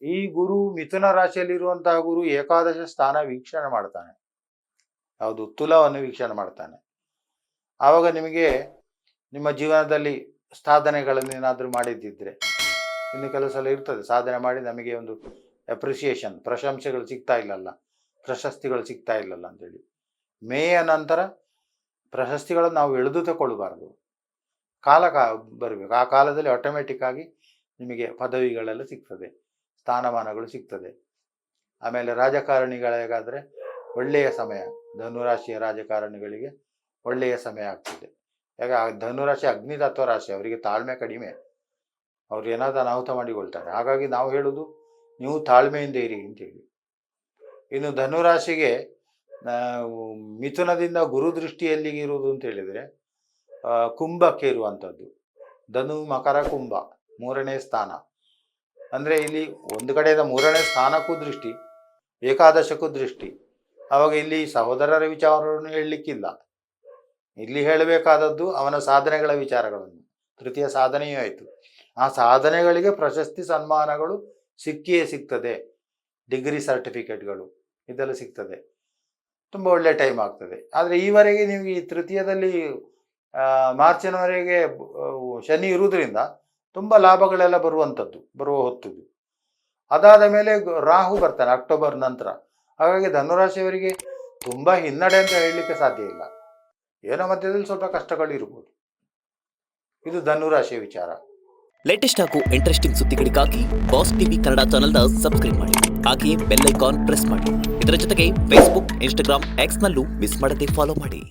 ಈ ಗುರು ಮಿಥುನ ರಾಶಿಯಲ್ಲಿರುವಂತಹ ಗುರು ಏಕಾದಶ ಸ್ಥಾನ ವೀಕ್ಷಣೆ ಮಾಡ್ತಾನೆ. ಯಾವುದು? ತುಲವನ್ನು ವೀಕ್ಷಣೆ ಮಾಡ್ತಾನೆ. ಆವಾಗ ನಿಮಗೆ ನಿಮ್ಮ ಜೀವನದಲ್ಲಿ ಸಾಧನೆಗಳನ್ನು ಏನಾದರೂ ಮಾಡಿದ್ದಿದ್ರೆ, ಇನ್ನು ಕೆಲವು ಸಲ ಇರ್ತದೆ ಸಾಧನೆ ಮಾಡಿ ನಮಗೆ ಒಂದು ಅಪ್ರಿಸಿಯೇಷನ್, ಪ್ರಶಂಸೆಗಳು ಸಿಗ್ತಾ ಇಲ್ಲಲ್ಲ, ಪ್ರಶಸ್ತಿಗಳು ಸಿಗ್ತಾ ಇಲ್ಲಲ್ಲ ಅಂತೇಳಿ, ಮೇಯ ನಂತರ ಪ್ರಶಸ್ತಿಗಳನ್ನು ನಾವು ಎಳೆದು ತಗೊಳ್ಬಾರ್ದು. ಕಾಲ ಬರಬೇಕು. ಆ ಕಾಲದಲ್ಲಿ ಆಟೋಮೆಟಿಕ್ ಆಗಿ ನಿಮಗೆ ಪದವಿಗಳೆಲ್ಲ ಸಿಗ್ತದೆ, ಸ್ಥಾನಮಾನಗಳು ಸಿಗ್ತದೆ. ಆಮೇಲೆ ರಾಜಕಾರಣಿಗಳಿಗಾದರೆ ಒಳ್ಳೆಯ ಸಮಯ, ಧನುರಾಶಿಯ ರಾಜಕಾರಣಿಗಳಿಗೆ ಒಳ್ಳೆಯ ಸಮಯ ಆಗ್ತದೆ. ಯಾಕೆ ಧನುರಾಶಿ ಅಗ್ನಿ ತತ್ವ ರಾಶಿ, ಅವರಿಗೆ ತಾಳ್ಮೆ ಕಡಿಮೆ, ಅವ್ರು ಏನಾದರೂ ಅನಾಹುತ ಮಾಡಿಕೊಳ್ತಾರೆ. ಹಾಗಾಗಿ ನಾವು ಹೇಳೋದು ನೀವು ತಾಳ್ಮೆಯಿಂದ ಇರಿ ಅಂತೇಳಿ. ಇನ್ನು ಧನುರಾಶಿಗೆ ಮಿಥುನದಿಂದ ಗುರು ದೃಷ್ಟಿ ಎಲ್ಲಿಗೆ ಇರುವುದು ಅಂತ ಹೇಳಿದರೆ ಕುಂಭಕ್ಕೆ ಇರುವಂಥದ್ದು. ಧನು ಮಕರ ಕುಂಭ 3ನೇ ಸ್ಥಾನ. ಅಂದರೆ ಇಲ್ಲಿ ಒಂದು ಕಡೆಯಿಂದ 3ನೇ ಸ್ಥಾನಕ್ಕೂ ದೃಷ್ಟಿ, ಏಕಾದಶಕ್ಕೂ ದೃಷ್ಟಿ. ಆವಾಗ ಇಲ್ಲಿ ಸಹೋದರರ ವಿಚಾರವನ್ನು ಹೇಳಲಿಕ್ಕಿಲ್ಲ. ಇಲ್ಲಿ ಹೇಳಬೇಕಾದದ್ದು ಅವನ ಸಾಧನೆಗಳ ವಿಚಾರಗಳನ್ನು. ತೃತೀಯ ಸಾಧನೆಯೂ ಆಯಿತು. ಆ ಸಾಧನೆಗಳಿಗೆ ಪ್ರಶಸ್ತಿ ಸನ್ಮಾನಗಳು ಸಿಕ್ಕಿಯೇ ಸಿಗ್ತದೆ. ಡಿಗ್ರಿ ಸರ್ಟಿಫಿಕೇಟ್ಗಳು ಇದೆಲ್ಲ ಸಿಗ್ತದೆ. ತುಂಬ ಒಳ್ಳೆಯ ಟೈಮ್ ಆಗ್ತದೆ. ಆದರೆ ಈವರೆಗೆ ನೀವು ಈ ತೃತೀಯದಲ್ಲಿ ಮಾರ್ಚಿನವರೆಗೆ ಶನಿ ಇರುವುದರಿಂದ ತುಂಬ ಲಾಭಗಳೆಲ್ಲ ಬರುವ ಹೊತ್ತದು. ಅದಾದ ಮೇಲೆ ರಾಹು ಬರ್ತಾನೆ ಅಕ್ಟೋಬರ್ ನಂತರ. ಹಾಗಾಗಿ ಧನುರಾಶಿಯವರಿಗೆ ತುಂಬ ಹಿನ್ನಡೆ ಅಂತ ಹೇಳಲಿಕ್ಕೆ ಸಾಧ್ಯ ಇಲ್ಲ. ಏನೋ ಮಧ್ಯದಲ್ಲಿ ಸ್ವಲ್ಪ ಕಷ್ಟಗಳು ಇರ್ಬೋದು. ಇದು ಧನುರಾಶಿಯ ವಿಚಾರ. ಲೇಟೆಸ್ಟ್ ಹಾಗೂ ಇಂಟ್ರೆಸ್ಟಿಂಗ್ ಸುದ್ದಿಗಳಿಗಾಗಿ ಬಾಸ್ ಟಿವಿ ಕನ್ನಡ ಚಾನೆಲ್ನ ಸಬ್ಸ್ಕ್ರೈಬ್ ಮಾಡಿ. ಹಾಗೆಯೇ ಬೆಲ್ ಐಕಾನ್ ಪ್ರೆಸ್ ಮಾಡಿ. ಇದರ ಜೊತೆಗೆ ಫೇಸ್ಬುಕ್, ಇನ್ಸ್ಟಾಗ್ರಾಮ್, ಎಕ್ಸ್ನಲ್ಲೂ ಮಿಸ್ ಮಾಡದೆ ಫಾಲೋ ಮಾಡಿ.